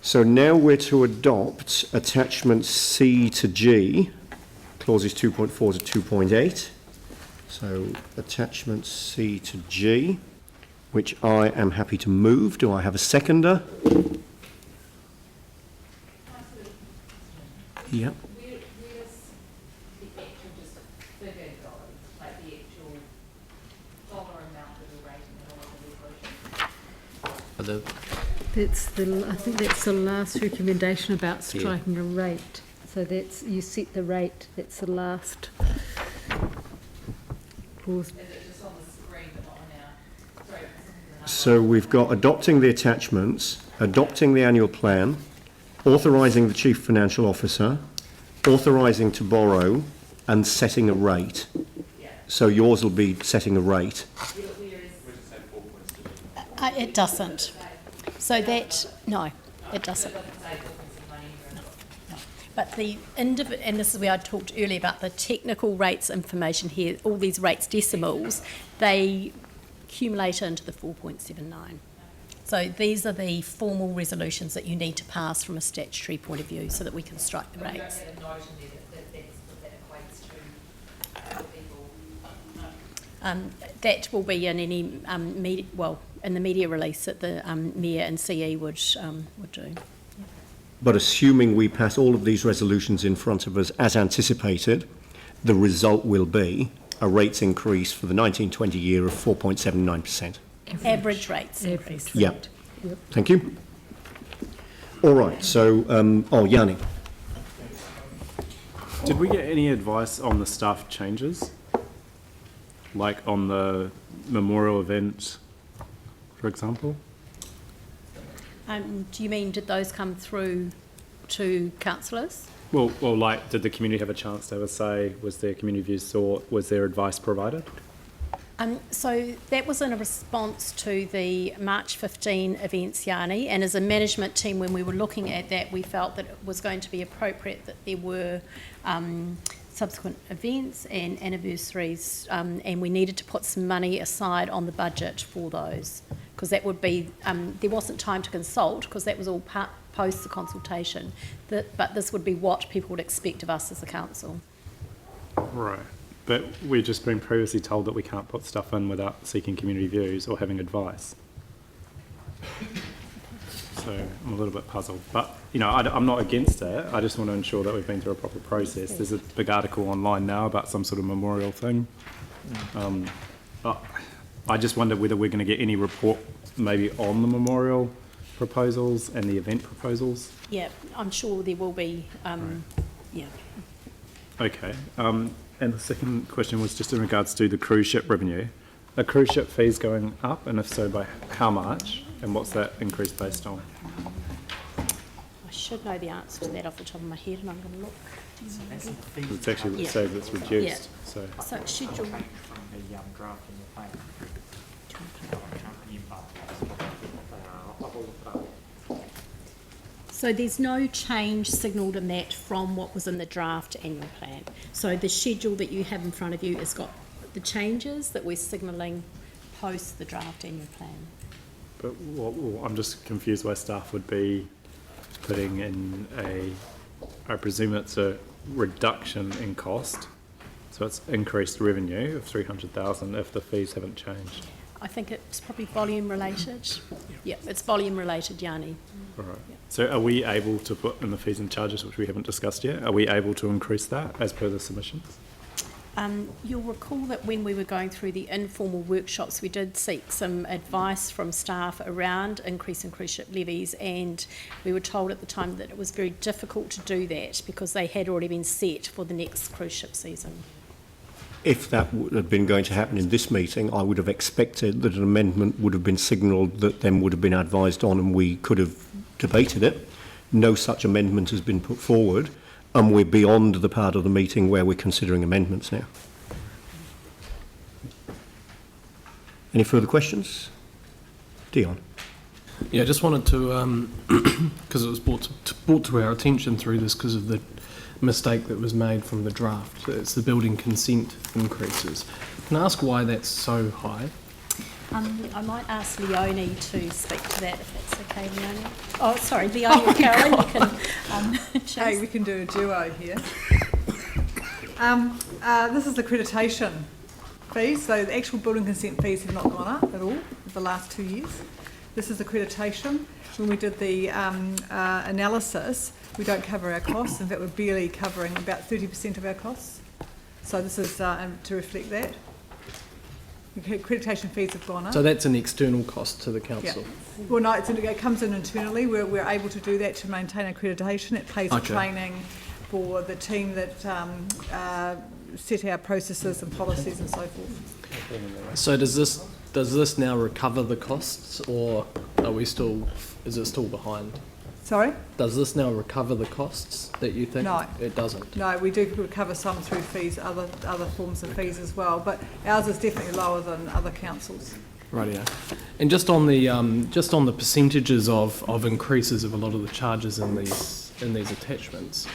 So now we're to adopt attachments C to G, clauses 2.4 to 2.8. So attachments C to G, which I am happy to move. Do I have a seconder? Yeah. I think that's the last recommendation about striking a rate. So that's, you set the rate, that's the last clause. So we've got adopting the attachments, adopting the annual plan, authorising the Chief Financial Officer, authorising to borrow, and setting a rate. So yours will be setting a rate. It doesn't. So that, no, it doesn't. No. But and this is where I talked earlier about the technical rates information here, all these rates decimals, they accumulate into the 4.79. So these are the formal resolutions that you need to pass from a statutory point of view so that we can strike the rates. That will be in any media, in the media release that the Mayor and CE would do. But assuming we pass all of these resolutions in front of us as anticipated, the result will be a rates increase for the 1920 year of 4.79%. Average rates increase. Yeah. Yep. Thank you. All right. So, Yanni. Did we get any advice on the staff changes? Like on the memorial event, for example? Do you mean, did those come through to councillors? Well, like, did the community have a chance to have a say? Was their community views sought? Was there advice provided? So that was in a response to the March 15 events, Yanni, and as a management team, when we were looking at that, we felt that it was going to be appropriate that there were subsequent events and anniversaries, and we needed to put some money aside on the budget for those, because that would be, there wasn't time to consult, because that was all post the consultation, but this would be what people would expect of us as a council. Right, but we've just been previously told that we can't put stuff in without seeking community views or having advice. So I'm a little bit puzzled, but you know, I'm not against it. I just want to ensure that we've been through a proper process. There's a big article online now about some sort of memorial thing. But I just wonder whether we're going to get any report maybe on the memorial proposals and the event proposals. Yeah, I'm sure there will be. Right. Yeah. Okay. And the second question was just in regards to the cruise ship revenue. Are cruise ship fees going up, and if so, by how much? And what's that increase based on? I should know the answer to that off the top of my head, and I'm going to look. It's actually says it's reduced. So schedule. So there's no change signalled in that from what was in the draft annual plan. So the schedule that you have in front of you has got the changes that we're signalling post the draft annual plan. But I'm just confused why staff would be putting in I presume it's a reduction in cost, so it's increased revenue of 300,000 if the fees haven't changed. I think it's probably volume related. Yeah, it's volume related, Yanni. All right. Yeah. So are we able to put in the fees and charges, which we haven't discussed yet, are we able to increase that as per the submissions? You'll recall that when we were going through the informal workshops, we did seek some advice from staff around increasing cruise ship levies, and we were told at the time that it was very difficult to do that because they had already been set for the next cruise ship season. If that would have been going to happen in this meeting, I would have expected that an amendment would have been signalled that then would have been advised on and we could have debated it. No such amendment has been put forward, and we're beyond the part of the meeting where we're considering amendments now. Any further questions? Dion. Yeah, I just wanted to, because it was brought to our attention through this because of the mistake that was made from the draft. So it's the building consent increases. Can I ask why that's so high? I might ask Leonie to speak to that, if that's okay, Leonie. Oh, sorry, Leonie or Carolyn, you can choose. Hey, we can do a duo here. This is accreditation fees, so the actual building consent fees have not gone up at all in the last 2 years. This is accreditation. When we did the analysis, we don't cover our costs. In fact, we're barely covering about 30% of our costs. So this is to reflect that. The accreditation fees have gone up. So that's an external cost to the council. Yeah. Well, no, it comes in internally. We're able to do that to maintain accreditation. It pays for training for the team that set our processes and policies and so forth. So does this now recover the costs, or is it still behind? Sorry? Does this now recover the costs that you think? No. It doesn't. No, we do recover some through fees, other forms of fees as well, but ours is definitely lower than other councils. Rightio. And just on the percentages of increases of a lot of the charges in these attachments,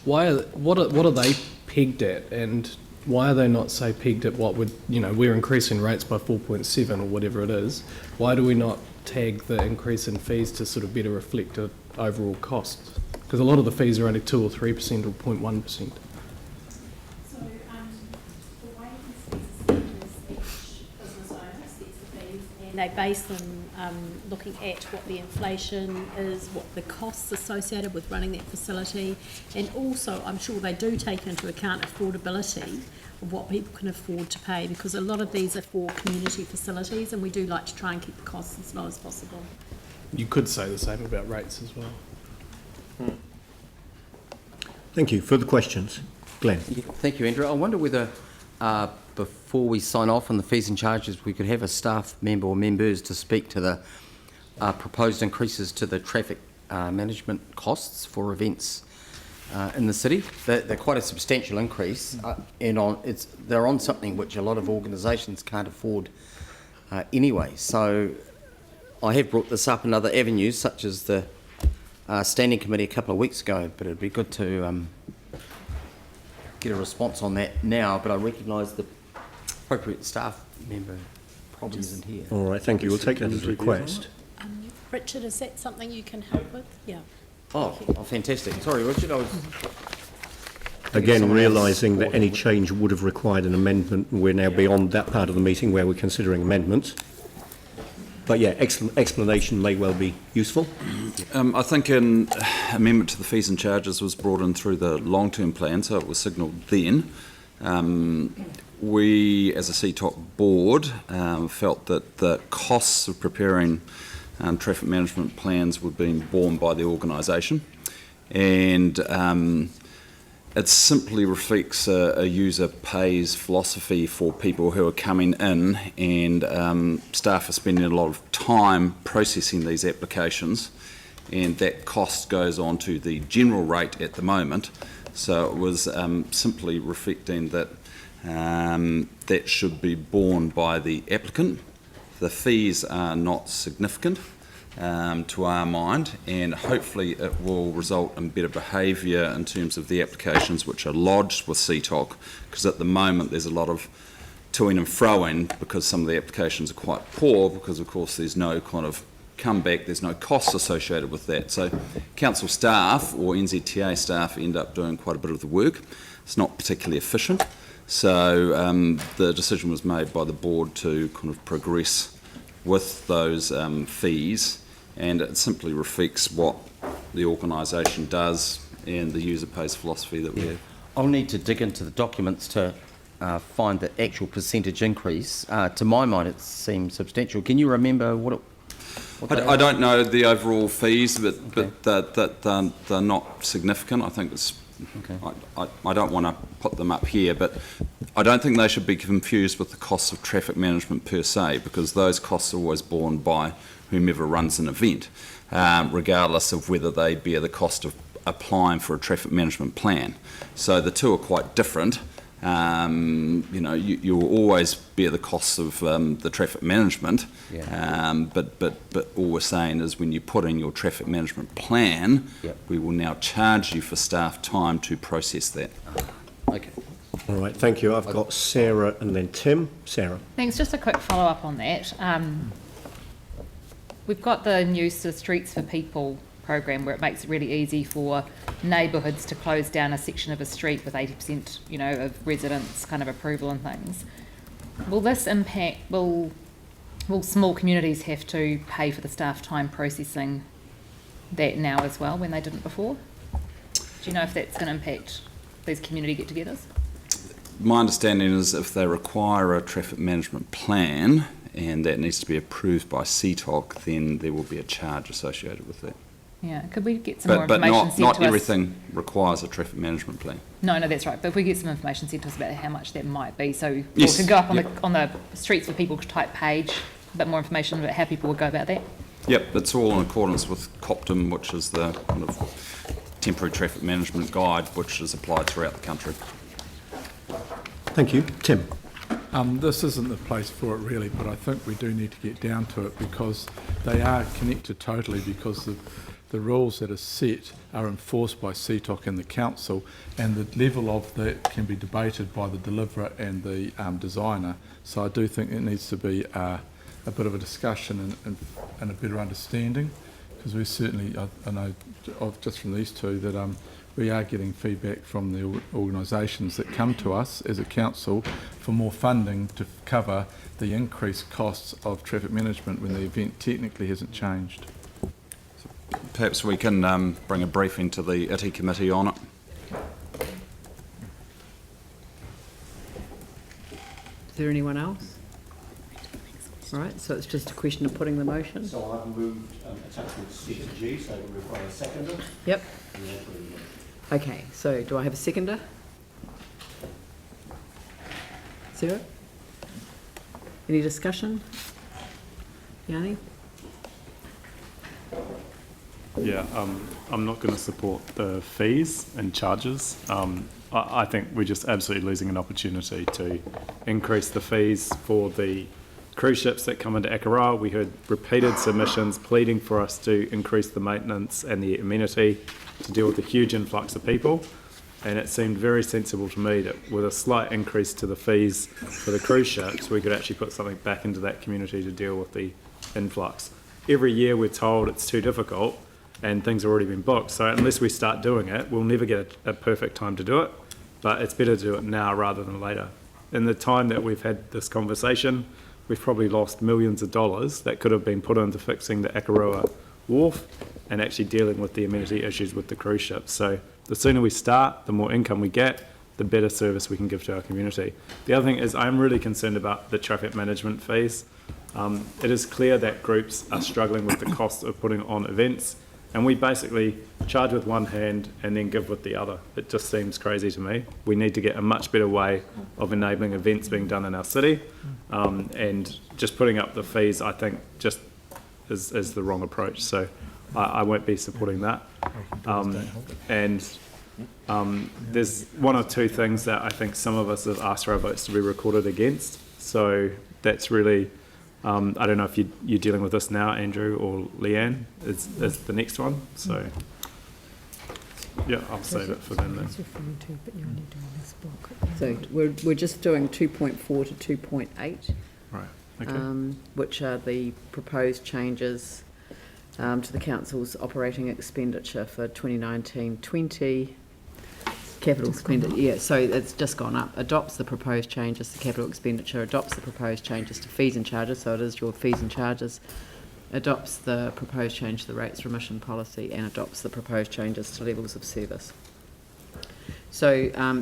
what are they pegged at, and why are they not, say, pegged at what would, we're increasing rates by 4.7 or whatever it is? Why do we not tag the increase in fees to sort of better reflect the overall costs? Because a lot of the fees are only 2 or 3% or 0.1%. So the way these fees is each business owner sets the fees, and they base them looking at what the inflation is, what the costs associated with running that facility, and also I'm sure they do take into account affordability of what people can afford to pay, because a lot of these are for community facilities, and we do like to try and keep the costs as low as possible. You could say the same about rates as well. Thank you. Further questions? Glenn. Yeah, thank you, Andrew. I wonder whether before we sign off on the fees and charges, we could have a staff member or members to speak to the proposed increases to the traffic management costs for events in the city. They're quite a substantial increase, and they're on something which a lot of organisations can't afford anyway. So I have brought this up in other avenues, such as the standing committee a couple of weeks ago, but it'd be good to get a response on that now. But I recognise the appropriate staff member probably isn't here. All right, thank you. We'll take that as a request. Richard, is that something you can help with? Yeah. Oh, fantastic. Sorry, Richard, I was... Again, realising that any change would have required an amendment, and we're now beyond that part of the meeting where we're considering amendments. But yeah, explanation may well be useful. I think an amendment to the fees and charges was brought in through the long-term plan, so it was signalled then. We, as a CTOC board, felt that the costs of preparing traffic management plans were being borne by the organisation, and it simply reflects a user pays philosophy for people who are coming in, and staff are spending a lot of time processing these applications, and that cost goes on to the general rate at the moment. So it was simply reflecting that that should be borne by the applicant. The fees are not significant to our mind, and hopefully it will result in better behaviour in terms of the applications which are lodged with CTOC, because at the moment there's a lot of toing and froing because some of the applications are quite poor, because of course there's no kind of comeback, there's no costs associated with that. So council staff or NZTA staff end up doing quite a bit of the work. It's not particularly efficient. So the decision was made by the board to kind of progress with those fees, and it simply reflects what the organisation does and the user pays philosophy that we have. I'll need to dig into the documents to find the actual percentage increase. To my mind, it seems substantial. Can you remember what I don't know the overall fees, but they're not significant. I think it's... Okay. I don't want to put them up here, but I don't think they should be confused with the costs of traffic management per se, because those costs are always borne by whomever runs an event, regardless of whether they bear the cost of applying for a traffic management plan. So the two are quite different. You will always bear the costs of the traffic management, but all we're saying is when you put in your traffic management plan, we will now charge you for staff time to process that. Okay. All right, thank you. I've got Sarah and then Tim. Sarah. Thanks. Just a quick follow-up on that. We've got the new sort of Streets for People program where it makes it really easy for neighbourhoods to close down a section of a street with 80%, of residents' kind of approval and things. Will this impact? Will small communities have to pay for the staff time processing that now as well when they didn't before? Do you know if that's going to impact these community get-togethers? My understanding is if they require a traffic management plan and that needs to be approved by CTOC, then there will be a charge associated with that. Yeah, could we get some more But information sent not to us? everything requires a traffic management plan. No, that's right. But if we get some information sent to us about how much that might be, so Yes, we could go up on yep. on the Streets for People type page, a bit more information about how people would go about that. Yep, it's all in accordance with COPTM, which is the kind of temporary traffic management guide, which is applied throughout the country. Thank you. Tim. This isn't the place for it really, but I think we do need to get down to it because they are connected totally, because the rules that are set are enforced by CTOC and the council, and the level of that can be debated by the deliverer and the designer. So I do think it needs to be a bit of a discussion and a better understanding, because we certainly, I know just from these two that we are getting feedback from the organisations that come to us as a council for more funding to cover the increased costs of traffic management when the event technically hasn't changed. Perhaps we can bring a briefing to the ITI committee on it. Is there anyone else? All right, so it's just a question of putting the motion. So I've moved attachment C to G, so we require a seconder. Yep. Okay, so do I have a seconder? Sarah? Any discussion? Yanni? Yeah, I'm not going to support the fees and charges. I think we're just absolutely losing an opportunity to increase the fees for the cruise ships that come into Akaroa. We heard repeated submissions pleading for us to increase the maintenance and the amenity to deal with the huge influx of people. And it seemed very sensible to me that with a slight increase to the fees for the cruise ships, we could actually put something back into that community to deal with the influx. Every year we're told it's too difficult and things have already been booked. So unless we start doing it, we'll never get a perfect time to do it. But it's better to do it now rather than later. In the time that we've had this conversation, we've probably lost millions of dollars that could have been put into fixing the Akaroa wharf and actually dealing with the amenity issues with the cruise ships. So the sooner we start, the more income we get, the better service we can give to our community. The other thing is I'm really concerned about the traffic management fees. It is clear that groups are struggling with the cost of putting on events, and we basically charge with one hand and then give with the other. It just seems crazy to me. We need to get a much better way of enabling events being done in our city, and just putting up the fees, I think, just is the wrong approach. So I won't be supporting that. There's one or two things that I think some of us have asked for our votes to be recorded against. So that's really, I don't know if you're dealing with this now, Andrew or Leanne, is the next one. So yeah, I'll save it for them then. So we're just doing 2.4 to 2.8. Right, okay. Which are the proposed changes to the council's operating expenditure for 2019-20. Capital expenditure, yeah, so it's just gone up. Adopts the proposed changes to capital expenditure, adopts the proposed changes to fees and charges, so it is your fees and charges, adopts the proposed change to the rates remission policy, and adopts the proposed changes to levels of service. So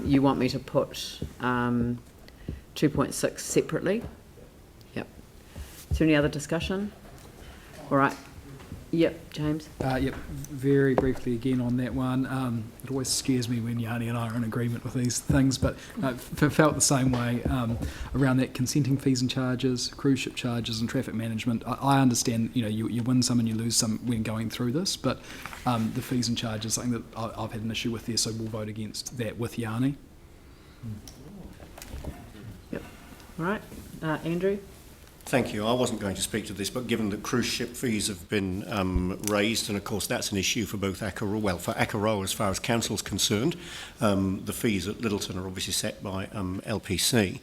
you want me to put 2.6 separately? Yep. Is there any other discussion? All right. Yep, James. Yep, very briefly again on that one. It always scares me when Yanni and I are in agreement with these things, but felt the same way around that consenting fees and charges, cruise ship charges and traffic management. I understand, you win some and you lose some when going through this, but the fees and charges, something that I've had an issue with there, so we'll vote against that with Yanni. Yep. All right. Andrew? Thank you. I wasn't going to speak to this, but given that cruise ship fees have been raised, and of course that's an issue for both Akaroa, well, for Akaroa as far as council's concerned, the fees at Littleton are obviously set by LPC.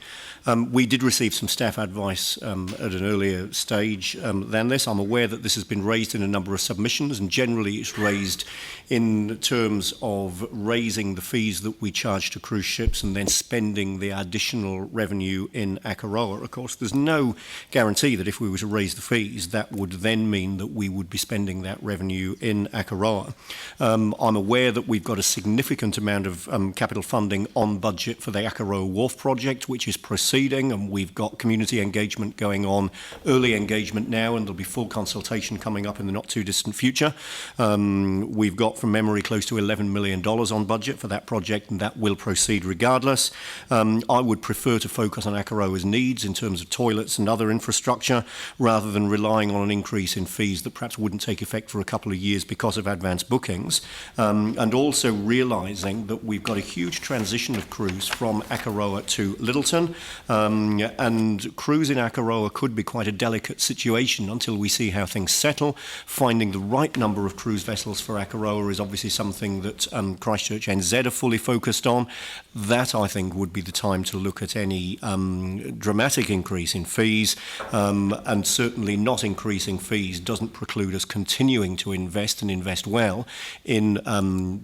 We did receive some staff advice at an earlier stage than this. I'm aware that this has been raised in a number of submissions, and generally it's raised in terms of raising the fees that we charge to cruise ships and then spending the additional revenue in Akaroa. Of course, there's no guarantee that if we were to raise the fees, that would then mean that we would be spending that revenue in Akaroa. I'm aware that we've got a significant amount of capital funding on budget for the Akaroa Wharf project, which is proceeding, and we've got community engagement going on, early engagement now, and there'll be full consultation coming up in the not too distant future. We've got, from memory, close to $11 million on budget for that project, and that will proceed regardless. I would prefer to focus on Akaroa's needs in terms of toilets and other infrastructure, rather than relying on an increase in fees that perhaps wouldn't take effect for a couple of years because of advanced bookings, and also realising that we've got a huge transition of crews from Akaroa to Littleton, and crews in Akaroa could be quite a delicate situation until we see how things settle. Finding the right number of cruise vessels for Akaroa is obviously something that Christchurch NZ are fully focused on. That, I think, would be the time to look at any dramatic increase in fees. And certainly not increasing fees doesn't preclude us continuing to invest and invest well in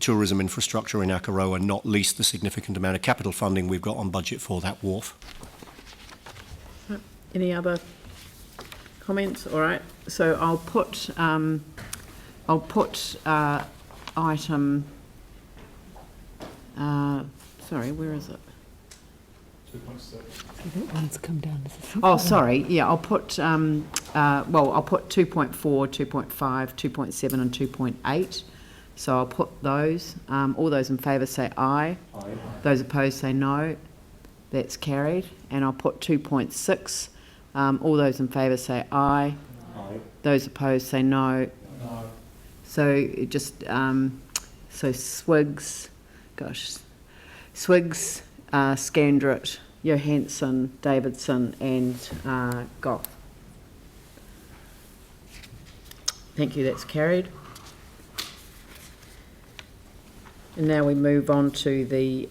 tourism infrastructure in Akaroa, not least the significant amount of capital funding we've got on budget for that wharf. Any other comments? All right. So I'll put item. Sorry, where is it? That one's come down as a Oh, sorry. Yeah, I'll put, I'll put 2.4, 2.5, 2.7 and 2.8. So I'll put those. All those in favour say aye. Aye. Those opposed say no. That's carried. And I'll put 2.6. All those in favour say aye. Aye. Those opposed say no. No. So it just, so Swiggs, Scandrett, Johansson, Davidson and Goff. Thank you, that's carried. And now we move on to the